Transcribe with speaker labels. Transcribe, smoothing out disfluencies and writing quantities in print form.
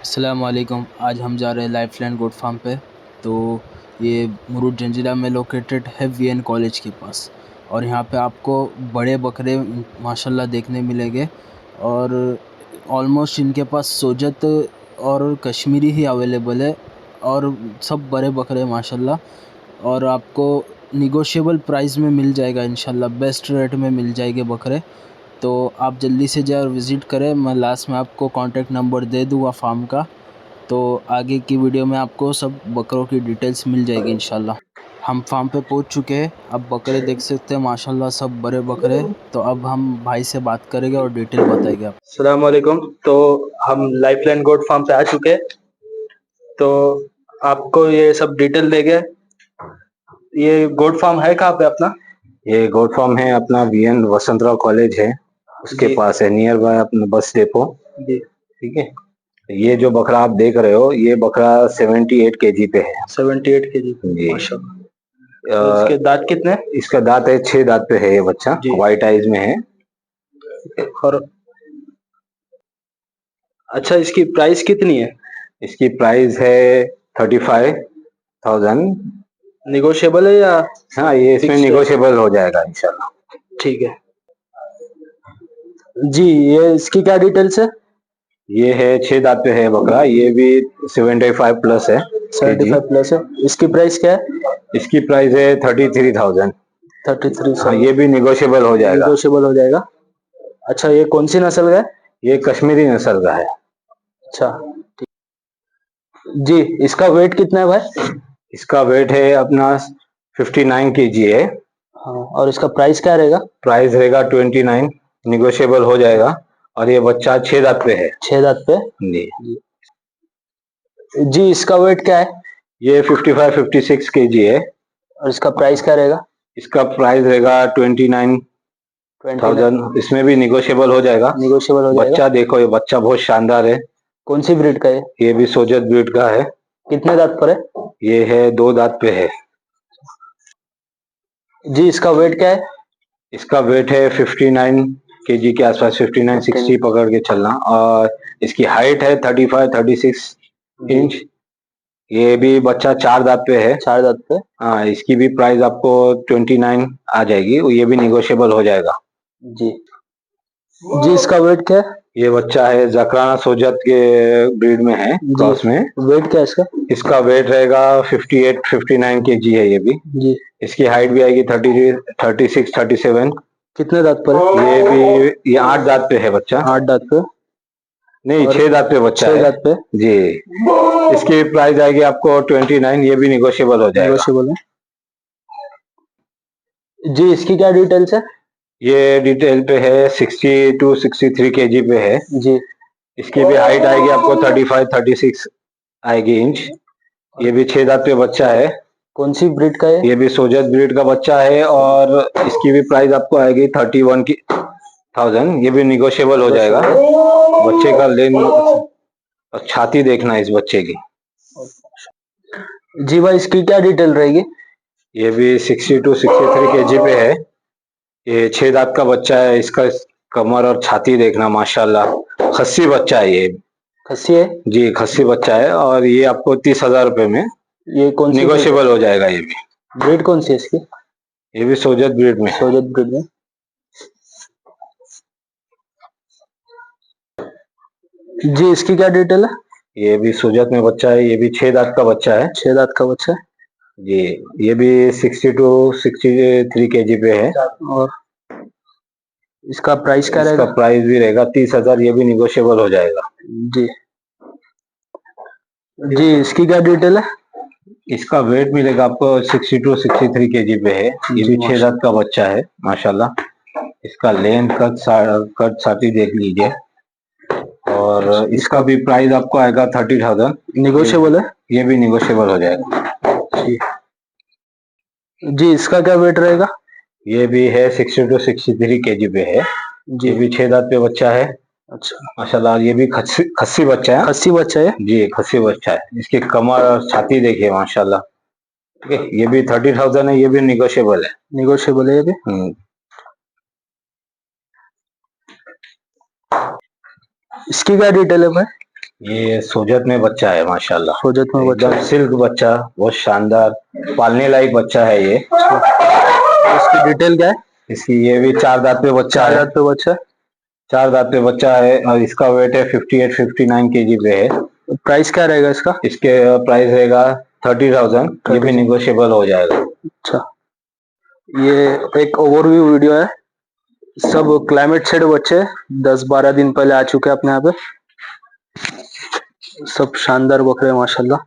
Speaker 1: अस्सलाम वालेकुम। आज हम जा रहे हैं लाइफलाइन गोट फार्म पे। तो ये मुरुड जंजीरा में लोकेटेड है वीएन कॉलेज के पास। और यहाँ पे आपको बड़े बकरे माशाल्लाह देखने मिलेंगे। और ऑलमोस्ट इनके पास सोजत और कश्मीरी ही अवेलेबल है। और सब बड़े बकरे माशाल्लाह। और आपको निगोशिएबल प्राइस में मिल जाएगा इंशाल्लाह, बेस्ट रेट में मिल जाएंगे बकरे। तो आप जल्दी से जाए और विज़िट करें। मैं लास्ट में आपको कॉन्टैक्ट नंबर दे दूँगा फार्म का। तो आगे की वीडियो में आपको सब बकरों की डिटेल्स मिल जाएगी इंशाल्लाह। हम फार्म पे पहुंच चुके हैं। अब बकरे देख सकते हैं माशाल्लाह, सब बड़े बकरे। तो अब हम भाई से बात करेंगे और डिटेल बताएंगे आप।
Speaker 2: अस्सलाम वालेकुम। तो हम लाइफलाइन गोट फार्म पे आ चुके हैं। तो आपको ये सब डिटेल देंगे। ये गोट फार्म है कहाँ पे अपना?
Speaker 3: ये गोट फार्म है अपना वीएन वसंतराव कॉलेज है, उसके पास है, नियर बाय अपना बस डेपो।
Speaker 2: जी
Speaker 3: ठीक है। ये जो बकरा आप देख रहे हो, ये बकरा 78 केजी पे है।
Speaker 2: 78 केजी
Speaker 3: जी।
Speaker 2: माशाल्लाह। और इसके दांत कितने?
Speaker 3: इसका दांत है 6 दांत पे है ये बच्चा, व्हाइट आइज में है।
Speaker 2: और अच्छा, इसकी प्राइस कितनी है?
Speaker 3: इसकी प्राइस है 35,000।
Speaker 2: निगोशिएबल है या?
Speaker 3: हाँ, ये इसमें निगोशिएबल हो जाएगा इंशाल्लाह।
Speaker 2: ठीक है जी। ये इसकी क्या डिटेल्स है?
Speaker 3: ये है 6 दांत पे है बकरा, ये भी 75 प्लस है।
Speaker 2: 75 प्लस है। इसकी प्राइस क्या है?
Speaker 3: इसकी प्राइस है 33,000।
Speaker 2: 33।
Speaker 3: हाँ, ये भी निगोशिएबल हो जाएगा।
Speaker 2: निगोशिएबल हो जाएगा। अच्छा, ये कौन सी नस्ल का है?
Speaker 3: ये कश्मीरी नस्ल का है।
Speaker 2: अच्छा जी। इसका वेट कितना है भाई?
Speaker 3: इसका वेट है अपना 59 केजी है।
Speaker 2: हाँ, और इसका प्राइस क्या रहेगा?
Speaker 3: प्राइस रहेगा 29, निगोशिएबल हो जाएगा। और ये बच्चा 6 दांत पे है।
Speaker 2: 6 दांत पे
Speaker 3: जी।
Speaker 2: जी। इसका वेट क्या है?
Speaker 3: ये 55-56 केजी है।
Speaker 2: और इसका प्राइस क्या रहेगा?
Speaker 3: इसका प्राइस रहेगा 29,000। इसमें भी निगोशिएबल हो जाएगा।
Speaker 2: निगोशिएबल हो जाएगा।
Speaker 3: बच्चा देखो, ये बच्चा बहुत शानदार है।
Speaker 2: कौन सी ब्रीड का है?
Speaker 3: ये भी सोजत ब्रीड का है।
Speaker 2: कितने दांत पर है?
Speaker 3: ये है 2 दांत पे है।
Speaker 2: जी। इसका वेट क्या है?
Speaker 3: इसका वेट है 59 केजी के आसपास, 59-60 पकड़ के चलना। और इसकी हाइट है 35-36 इंच। ये भी बच्चा 4 दांत पे है।
Speaker 2: 4 दांत पे।
Speaker 3: हाँ, इसकी भी प्राइस आपको 29 आ जाएगी, ये भी निगोशिएबल हो जाएगा।
Speaker 2: जी जी। इसका वेट क्या है?
Speaker 3: ये बच्चा है जकराना सोजत के ब्रीड में है, क्रॉस में।
Speaker 2: वेट क्या है इसका?
Speaker 3: इसका वेट रहेगा 58-59 केजी है ये भी।
Speaker 2: जी।
Speaker 3: इसकी हाइट भी आएगी 36-37।
Speaker 2: कितने दांत पर है?
Speaker 3: ये भी 8 दांत पे है बच्चा।
Speaker 2: 8 दांत पे
Speaker 3: नहीं, 6 दांत पे बच्चा है।
Speaker 2: 6 दांत पे
Speaker 3: जी। इसकी प्राइस आएगी आपको 29, ये भी निगोशिएबल हो जाएगा।
Speaker 2: निगोशिएबल है जी। इसकी क्या डिटेल्स है?
Speaker 3: ये डिटेल पे है 60-63 केजी पे है
Speaker 2: जी।
Speaker 3: इसकी भी हाइट आएगी आपको 35-36 आएगी इंच। ये भी 6 दांत पे बच्चा है।
Speaker 2: कौन सी ब्रीड का है?
Speaker 3: ये भी सोजत ब्रीड का बच्चा है। और इसकी भी प्राइस आपको आएगी 31,000। ये भी निगोशिएबल हो जाएगा। बच्चे का लेन और छाती देखना इस बच्चे की।
Speaker 2: जी भाई, इसकी क्या डिटेल रहेगी?
Speaker 3: ये भी 60-63 केजी पे है। ये 6 दांत का बच्चा है। इसका कमर और छाती देखना माशाल्लाह, खस्सी बच्चा है ये।
Speaker 2: खस्सी है?
Speaker 3: जी, खस्सी बच्चा है। और ये आपको 30,000 रुपए में
Speaker 2: ये कौन सी
Speaker 3: निगोशिएबल हो जाएगा। ये भी
Speaker 2: ब्रीड कौन सी है इसकी?
Speaker 3: ये भी सोजत ब्रीड में है।
Speaker 2: सोजत ब्रीड में। जी। इसकी क्या डिटेल है?
Speaker 3: ये भी सोजत में बच्चा है। ये भी 6 दांत का बच्चा है।
Speaker 2: 6 दांत का बच्चा है
Speaker 3: जी। ये भी 60-63 केजी पे है।
Speaker 2: और इसका प्राइस क्या रहेगा?
Speaker 3: इसका प्राइस भी रहेगा 30,000। ये भी निगोशिएबल हो जाएगा।
Speaker 2: जी जी। इसकी क्या डिटेल है?
Speaker 3: इसका वेट मिलेगा आपको 62-63 केजी पे है। ये भी 6 दांत का बच्चा है माशाल्लाह। इसका लेंथ कट छाती देख लीजिए। और इसका भी प्राइस आपको आएगा 30,000।
Speaker 2: निगोशिएबल है?
Speaker 3: ये भी निगोशिएबल हो जाएगा।
Speaker 2: जी जी। इसका क्या वेट रहेगा?
Speaker 3: ये भी है 60-63 केजी पे है। ये भी 6 दांत पे बच्चा है।
Speaker 2: अच्छा
Speaker 3: माशाल्लाह। ये भी खस्सी बच्चा है।
Speaker 2: खस्सी बच्चा है?
Speaker 3: जी, खस्सी बच्चा है। इसकी कमर और छाती देखिए माशाल्लाह। ठीक है। ये भी 30,000 है। ये भी निगोशिएबल है।
Speaker 2: निगोशिएबल है ये भी। इसकी क्या डिटेल है भाई?
Speaker 3: ये सोजत में बच्चा है माशाल्लाह,
Speaker 2: सोजत में बच्चा
Speaker 3: एकदम सिल्क बच्चा, बहुत शानदार, पालने लायक बच्चा है ये।
Speaker 2: इसकी डिटेल क्या है?
Speaker 3: इसकी ये भी 4 दांत पे बच्चा
Speaker 2: चार
Speaker 3: है।
Speaker 2: दांत पे बच्चा है।
Speaker 3: 4 दांत पे बच्चा है और इसका वेट है 58-59 केजी पे है।
Speaker 2: प्राइस क्या रहेगा इसका?
Speaker 3: इसके प्राइस रहेगा 30,000, ये भी निगोशिएबल हो जाएगा।
Speaker 2: अच्छा, ये एक ओवरव्यू वीडियो है। सब क्लाइमेट सेट बच्चे 10-12 दिन पहले आ चुके हैं अपने यहाँ पे। सब शानदार बकरे हैं माशाल्लाह।